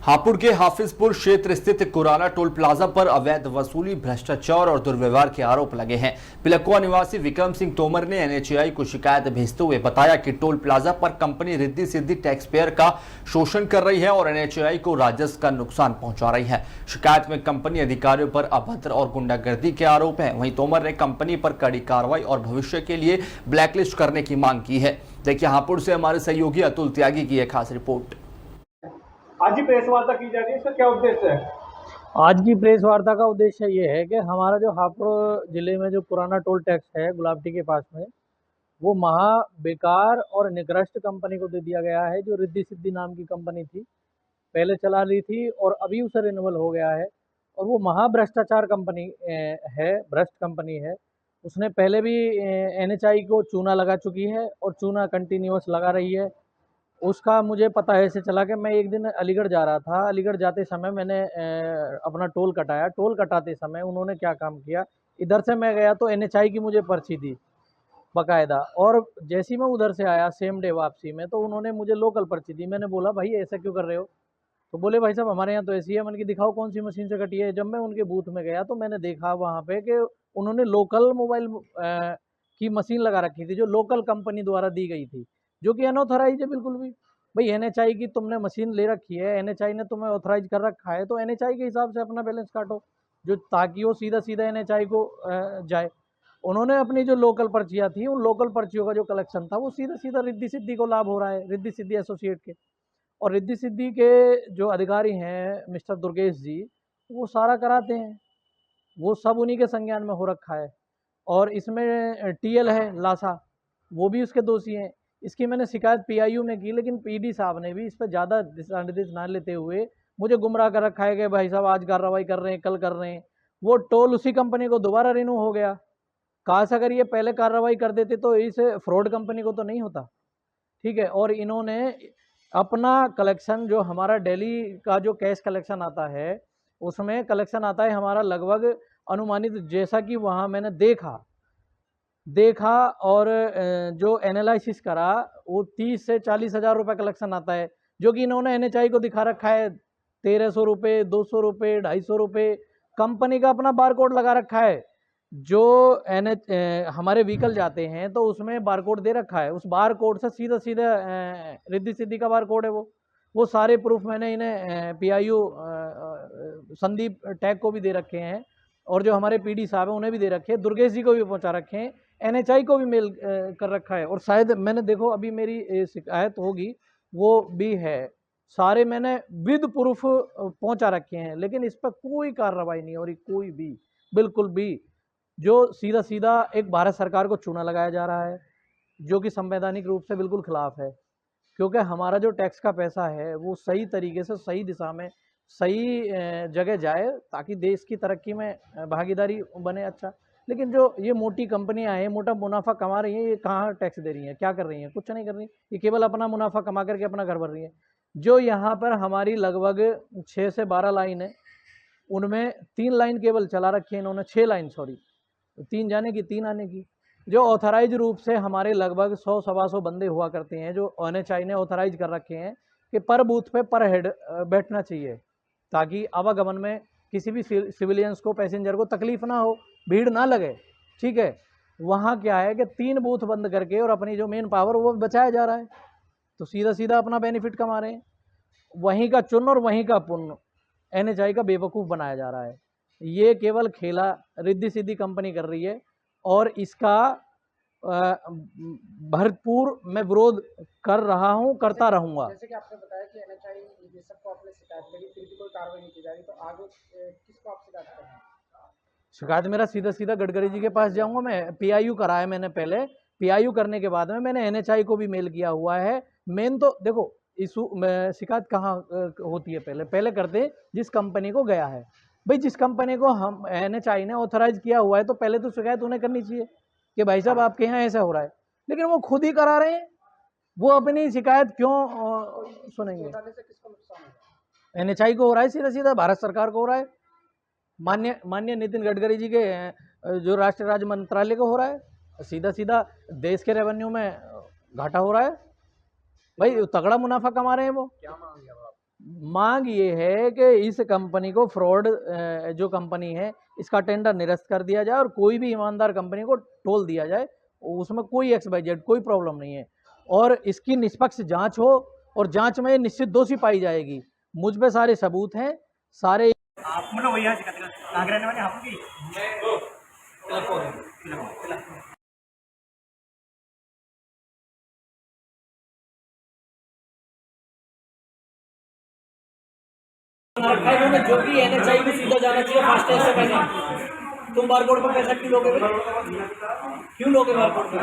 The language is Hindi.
हापुड़ के हाफिजपुर क्षेत्र स्थित कुराना टोल प्लाजा पर अवैध वसूली, भ्रष्टाचार और दुर्व्यवहार के आरोप लगे हैं। पिलकुआ निवासी विक्रम सिंह तोमर ने एनएचएआई को शिकायत भेजते हुए बताया कि टोल प्लाजा पर company Riddhi Siddhi tax payer का शोषण कर रही है और एनएचएआई को राजस्व का नुकसान पहुंचा रही है। शिकायत में कंपनी अधिकारियों पर अभद्र और गुंडागर्दी के आरोप है। वहीं तोमर ने कंपनी पर कड़ी कार्रवाई और भविष्य के लिए ब्लैकलिस्ट करने की मांग की है। देखिए हापुड़ से हमारे सहयोगी अतुल त्यागी की एक खास रिपोर्ट। आज ही प्रेस वार्ता की जा रही है, इसका क्या उद्देश्य है? आज की प्रेस वार्ता का उद्देश्य ये है कि हमारा जो हापुड़ जिले में जो पुराना टोल टैक्स है गुलाबटी के पास में, वो महा बेकार और निकृष्ट कंपनी को दे दिया गया है। जो रिद्धि सिद्धि नाम की कंपनी थी, पहले चला रही थी और अभी उसे रिन्यूअल हो गया है। और वो महा भ्रष्टाचार कंपनी है, भ्रष्ट कंपनी है। उसने पहले भी एनएचएआई को चूना लगा चुकी है और चूना कंटिन्यूअस लगा रही है। उसका मुझे पता ऐसे चला कि मैं एक दिन अलीगढ़ जा रहा था। अलीगढ़ जाते समय मैंने अपना टोल कटाया। टोल कटाते समय उन्होंने क्या काम किया, इधर से मैं गया तो एनएचएआई की मुझे पर्ची दी बाकायदा, और जैसे ही मैं उधर से आया सेम डे वापसी में, तो उन्होंने मुझे लोकल पर्ची दी। मैंने बोला भाई ऐसा क्यों कर रहे हो? तो बोले भाई साहब हमारे यहाँ तो ऐसी है। मैंने कि दिखाओ कौन सी मशीन से कटी है। जब मैं उनके बूथ में गया तो मैंने देखा वहाँ पे कि उन्होंने लोकल मोबाइल की मशीन लगा रखी थी, जो लोकल कंपनी द्वारा दी गई थी, जो कि अनऑथराइज है बिल्कुल भी। भाई एनएचएआई की तुमने मशीन ले रखी है, एनएचएआई ने तुम्हें ऑथराइज कर रखा है, तो एनएचएआई के हिसाब से अपना बैलेंस काटो, जो ताकि वो सीधा सीधा एनएचएआई को जाए। उन्होंने अपनी जो लोकल पर्चियाँ थी, उन लोकल पर्चियों का जो कलेक्शन था वो सीधा सीधा रिद्धि सिद्धि को लाभ हो रहा है, रिद्धि सिद्धि एसोसिएट के। और रिद्धि सिद्धि के जो अधिकारी हैं मिस्टर दुर्गेश जी, वो सारा कराते हैं, वो सब उन्हीं के संज्ञान में हो रखा है। और इसमें टीएल है लासा, वो भी उसके दोषी हैं। इसकी मैंने शिकायत पीआईयू में की, लेकिन पीडी साहब ने भी इस पर ज़्यादा दिशा निर्देश ना लेते हुए मुझे गुमराह कर रखा है कि भाई साहब आज कार्रवाई कर रहे हैं, कल कर रहे हैं। वो टोल उसी कंपनी को दोबारा रिन्यू हो गया। काश अगर ये पहले कार्रवाई कर देते तो इस फ्रॉड कंपनी को तो नहीं होता। ठीक है। और इन्होंने अपना कलेक्शन, जो हमारा डेली का जो कैश कलेक्शन आता है, उसमें कलेक्शन आता है हमारा लगभग अनुमानित, जैसा कि वहाँ मैंने देखा और जो एनालिसिस करा, वो 30 से 40 हज़ार रुपये कलेक्शन आता है, जो कि इन्होंने एनएचएआई को दिखा रखा है 1300 रुपये, 200 रुपये, 250 रुपये। कंपनी का अपना बारकोड लगा रखा है। जो हमारे व्हीकल जाते हैं तो उसमें बारकोड दे रखा है, उस बारकोड से सीधा सीधा रिद्धि सिद्धि का बारकोड है वो सारे प्रूफ मैंने इन्हें पीआईयू संदीप टैग को भी दे रखे हैं, और जो हमारे पीडी साहब हैं उन्हें भी दे रखे हैं, दुर्गेश जी को भी पहुंचा रखे हैं, एनएचएआई को भी मेल कर रखा है। और शायद मैंने देखो अभी मेरी शिकायत होगी वो भी है, सारे मैंने विद प्रूफ पहुंचा रखे हैं, लेकिन इस पर कोई कार्रवाई नहीं हो रही, कोई भी, बिल्कुल भी। जो सीधा सीधा एक भारत सरकार को चूना लगाया जा रहा है, जो कि संवैधानिक रूप से बिल्कुल खिलाफ है। क्योंकि हमारा जो टैक्स का पैसा है वो सही तरीके से, सही दिशा में, सही जगह जाए, ताकि देश की तरक्की में भागीदारी बने। अच्छा, लेकिन जो ये मोटी कंपनियां हैं, मोटा मुनाफा कमा रही हैं, ये कहाँ टैक्स दे रही हैं? क्या कर रही हैं? कुछ नहीं कर रही। ये केवल अपना मुनाफा कमा करके अपना घर भर रही है। जो यहाँ पर हमारी लगभग 6 से 12 लाइन है, उनमें 3 लाइन केवल चला रखी है इन्होंने, 6 लाइन, सॉरी, 3 जाने की 3 आने की। जो ऑथराइज रूप से हमारे लगभग 100 सवा 100 बंदे हुआ करते हैं, जो एनएचएआई ने ऑथराइज कर रखे हैं कि पर बूथ पे पर हेड बैठना चाहिए, ताकि आवागमन में किसी भी सिविलियंस को, पैसेंजर को तकलीफ ना हो, भीड़ ना लगे। ठीक है। वहाँ क्या है कि 3 बूथ बंद करके और अपनी जो मेन पावर वो बचाया जा रहा है, तो सीधा सीधा अपना बेनिफिट कमा रहे हैं। वहीं का चुन और वहीं का पुण्य एनएचएआई का बेवकूफ़ बनाया जा रहा है। ये केवल खेला रिद्धि सिद्धि कंपनी कर रही है, और इसका भरपूर मैं विरोध कर रहा हूं, करता रहूंगा। जैसे कि आपने बताया कि एनएचएआई ये सबको आपने शिकायत लगी, फिर भी कोई कार्रवाई नहीं की जा रही, तो आगे किसको आप शिकायत करेंगे? शिकायत मेरा सीधा सीधा गडकरी जी के पास जाऊंगा। मैं पीआईयू कराया मैंने पहले, पीआईयू करने के बाद में मैंने एनएचएआई को भी मेल किया हुआ है। मेन तो देखो इशू शिकायत कहाँ होती है, पहले करते जिस कंपनी को गया है। भाई जिस कंपनी को हम एनएचएआई ने ऑथराइज किया हुआ है, तो पहले तो शिकायत उन्हें करनी चाहिए कि भाई साहब आपके यहाँ ऐसा हो रहा है, लेकिन वो खुद ही करा रहे हैं। वो अपनी शिकायत क्यों सुनेंगे? किसको नुकसान है? एनएचएआई को हो रहा है, सीधा सीधा भारत सरकार को हो रहा है, माननीय नितिन गडकरी जी के जो राष्ट्रीय राज्य मंत्रालय को हो रहा है, सीधा सीधा देश के रेवेन्यू में घाटा हो रहा है। भाई तगड़ा मुनाफा कमा रहे हैं वो। क्या मांग है आप? मांग ये है कि इस कंपनी को फ्रॉड जो कंपनी है इसका टेंडर निरस्त कर दिया जाए और कोई भी ईमानदार कंपनी को टोल दिया जाए, उसमें कोई XYZ कोई प्रॉब्लम नहीं है, और इसकी निष्पक्ष जांच हो और जांच में निश्चित दोषी पाई जाएगी। मुझ पे सारे सबूत हैं, सारे। आप मतलब वही यहाँ से कहाँ के रहने वाले आप की? जो भी NHI में सीधा जाना चाहिए फास्टैग से पैसा। तुम बारकोड पर पैसा क्यों लोगे? क्यों लोगे बारकोड पर?